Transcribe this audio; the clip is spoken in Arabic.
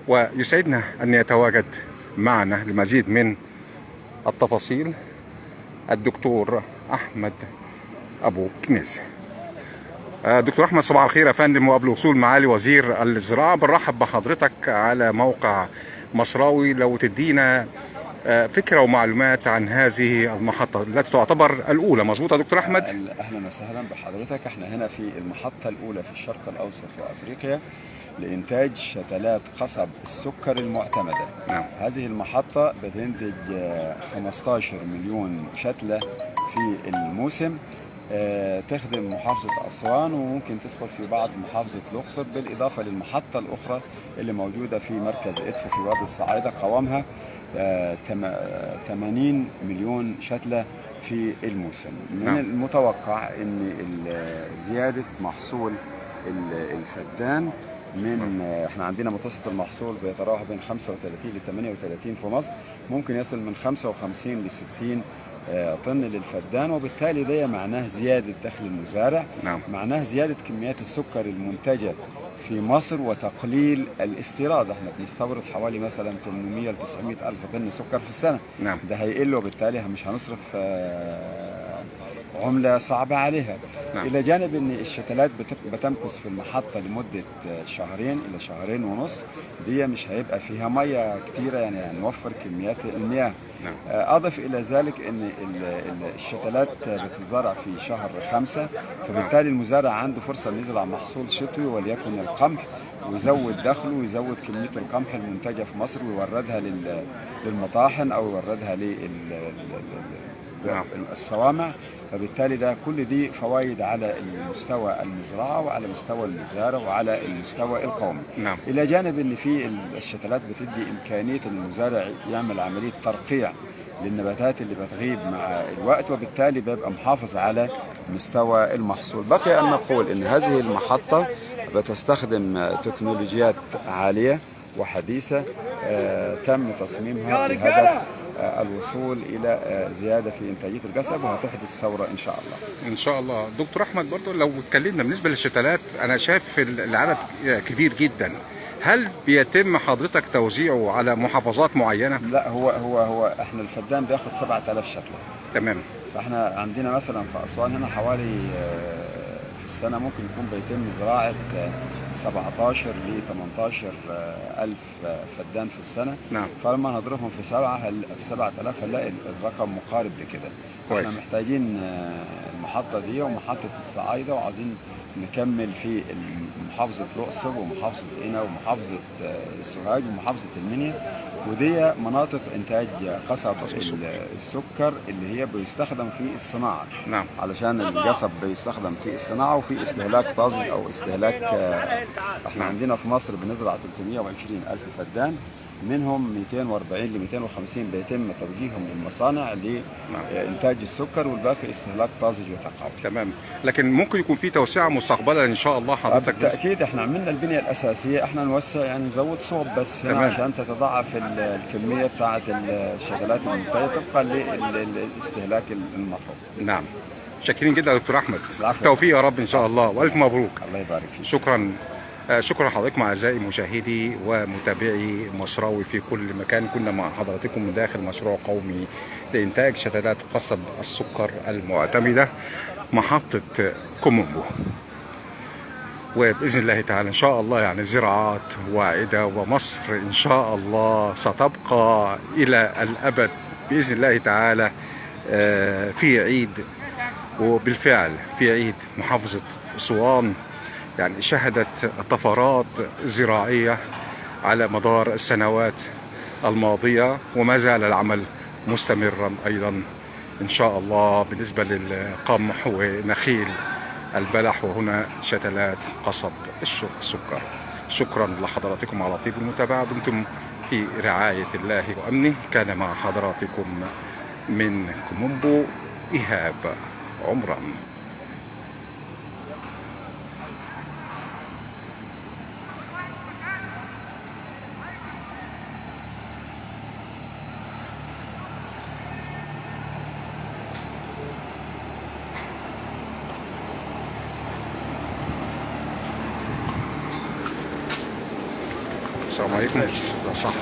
ويسعدنا أن يتواجد معنا لمزيد من التفاصيل الدكتور أحمد أبو كنيز. دكتور أحمد، صباح الخير يا فندم، وقبل وصول معالي وزير الزراعة بنرحب بحضرتك على موقع مصراوي. لو تدينا فكرة ومعلومات عن هذه المحطة التي تعتبر الأولى، مظبوط يا دكتور أحمد؟ أهلا وسهلا بحضرتك. احنا هنا في المحطة الأولى في الشرق الأوسط وأفريقيا لإنتاج شتلات قصب السكر المعتمدة. نعم. هذه المحطة بتنتج 15 مليون شتلة في الموسم، تخدم محافظة أسوان وممكن تدخل في بعض محافظة الأقصر، بالإضافة للمحطة الأخرى اللي موجودة في مركز إدفو في وادي الصعايدة، قوامها 80 مليون شتلة في الموسم. من المتوقع أن زيادة محصول الفدان احنا عندنا متوسط المحصول بيتراوح بين 35 ل 38 في مصر، ممكن يصل من 55 ل 60 طن للفدان، وبالتالي ده معناه زيادة دخل المزارع. نعم. معناه زيادة كميات السكر المنتجة في مصر وتقليل الاستيراد. احنا بنستورد حوالي مثلا 800 ل 900 ألف طن سكر في السنة. نعم. ده هيقل، وبالتالي مش هنصرف عملة صعبة عليها. نعم. إلى جانب أن الشتلات بتمكث في المحطة لمدة شهرين إلى شهرين ونص، دي مش هيبقى فيها مية كتيرة، يعني هنوفر كميات المياه. نعم. أضف إلى ذلك أن الشتلات بتزرع في شهر 5، فبالتالي المزارع عنده فرصة أن يزرع محصول شتوي وليكن القمح، ويزود دخله ويزود كمية القمح المنتجة في مصر ويوردها للمطاحن أو يوردها للصوامع. فبالتالي ده كل دي فوائد على مستوى المزرعة وعلى مستوى المزارع وعلى المستوى القومي. نعم. إلى جانب أن في الشتلات بتدي إمكانية المزارع يعمل عملية ترقيع للنباتات اللي بتغيب مع الوقت، وبالتالي بيبقى محافظ على مستوى المحصول. بقي أن نقول أن هذه المحطة بتستخدم تكنولوجيات عالية وحديثة تم تصميمها بهدف الوصول إلى زيادة في إنتاجية القصب، وهتحدث ثورة إن شاء الله. إن شاء الله. دكتور أحمد، برضو لو اتكلمنا بالنسبة للشتلات، أنا شايف العدد كبير جدا، هل بيتم حضرتك توزيعه على محافظات معينة؟ لا، هو احنا الفدان بياخد 7000 شتلة. تمام. فاحنا عندنا مثلا في أسوان هنا حوالي في السنة ممكن يكون بيتم زراعة 17 ل 18 ألف فدان في السنة. نعم. فلما نضربهم في 7000 هنلاقي الرقم مقارب لكده. كويس. احنا محتاجين المحطة دي ومحطة الصعايدة، وعايزين نكمل في محافظة الأقصر ومحافظة قنا ومحافظة سوهاج ومحافظة المنيا، ودي مناطق إنتاج قصب السكر اللي هي بيستخدم في الصناعة. نعم. علشان القصب بيستخدم في الصناعة وفي استهلاك طازج أو استهلاك احنا عندنا في مصر بنزرع 320 ألف فدان، منهم 240 ل 250 بيتم توجيههم للمصانع لإنتاج السكر، والباقي استهلاك طازج وتقاوي. تمام. لكن ممكن يكون في توسعة مستقبلا إن شاء الله حضرتك؟ بالتأكيد احنا عملنا البنية الأساسية، احنا نوسع يعني نزود صوب بس هنا عشان تتضاعف الكمية بتاعة الشغلات المنتجة طبقا للاستهلاك المطلوب. نعم. شاكرين جدا يا دكتور أحمد. العفو. توفيق يا رب إن شاء الله، وألف مبروك. الله يبارك فيك. شكرا. شكرا لحضراتكم أعزائي مشاهدي ومتابعي مصراوي في كل مكان. كنا مع حضراتكم من داخل مشروع قومي لإنتاج شتلات قصب السكر المعتمدة محطة كومومبو، وبإذن الله تعالى إن شاء الله يعني زراعات واعدة، ومصر إن شاء الله ستبقى إلى الأبد بإذن الله تعالى. في عيد، وبالفعل في عيد محافظة أسوان يعني شهدت طفرات زراعية على مدار السنوات الماضية، وما زال العمل مستمرا أيضا إن شاء الله بالنسبة للقمح ونخيل البلح، وهنا شتلات قصب السكر. شكرا لحضراتكم على طيب المتابعة، دمتم في رعاية الله وأمنه. كان مع حضراتكم من كومومبو إيهاب عمران. السلام عليكم. ده صح.